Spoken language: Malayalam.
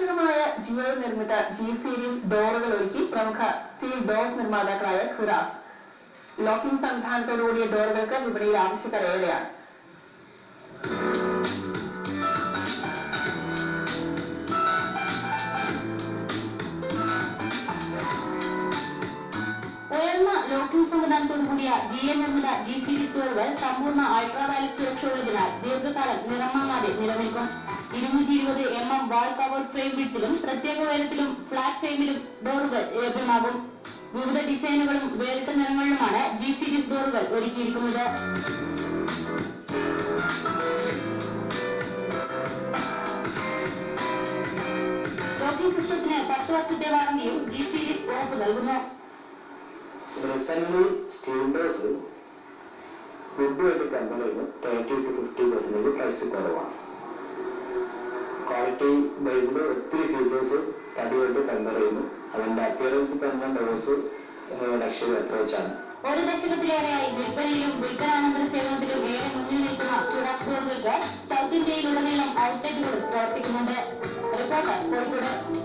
ആകർഷകമായ ജിയോയിൽ നിർമ്മിത ജി സീരീസ് ഡോറുകൾ ഒരുക്കി പ്രമുഖ സ്റ്റീൽ ഡോർസ് നിർമ്മാതാക്കളായ ഖുറാസ്. ലോക്കിംഗ് സംവിധാനത്തോടുകൂടിയ ഡോറുകൾക്ക് വിപണിയിൽ ആവശ്യക്കാർ ഏറെയാണ്. ഉയർന്ന ലോക്കിംഗ് സംവിധാനത്തോടുകൂടിയ GN നിർമ്മിത ജി സീരീസ് ഡോറുകൾ സമ്പൂർണ്ണ അൾട്രാവയലറ്റ് സുരക്ഷയുള്ളതിനാൽ ദീർഘകാലം നിറം മങ്ങാതെ നിലനിൽക്കും. 220 mm വാൾ കവേർഡ് ഫ്രെയിം വിഡ്ത്തിലും പ്രത്യേക ഉയരത്തിലും ഫ്ലാറ്റ് ഫ്രെയിമിലും ഡോറുകൾ ലഭ്യമാകും. വിവിധ ഡിസൈനുകളും വേറിട്ട നിറങ്ങളിലുമാണ് ജി സീരീസ് ഡോറുകൾ ഒരുക്കിയിരിക്കുന്നത്. ലോക്കിംഗ് സിസ്റ്റത്തിന് 10 വർഷത്തെ വാറണ്ടിയും ജി സീരീസ് ഉറപ്പ് നൽകുന്നു. Recently, steel doors wood-weight company 30 to 50% price കുറവാണ്. ക്വാളിറ്റി ബേസ്ഡ് ഒത്തിരി ഫീച്ചേഴ്സ് തടിയായിട്ട് കമ്പയർ ചെയ്യുന്നു. അതിന്റെ അപ്പിയറൻസ് തന്നെ ഡോസ് ലക്ഷറി അപ്രോച്ചാണ്. ഒരു ദശകത്തിലേറെയായി വിൽപ്പനയിലും വിൽപ്പനാനന്തര സേവനത്തിലും ഏറെ മുന്നിൽ നിൽക്കുന്ന ഖുറാസ് ഡോറുകൾക്ക് സൗത്ത് ഇന്ത്യയിലുടനീളം ഔട്ട്ലെറ്റുകൾ പ്രവർത്തിക്കുന്നുണ്ട്. റിപ്പോർട്ടർ കോഴിക്കോട്.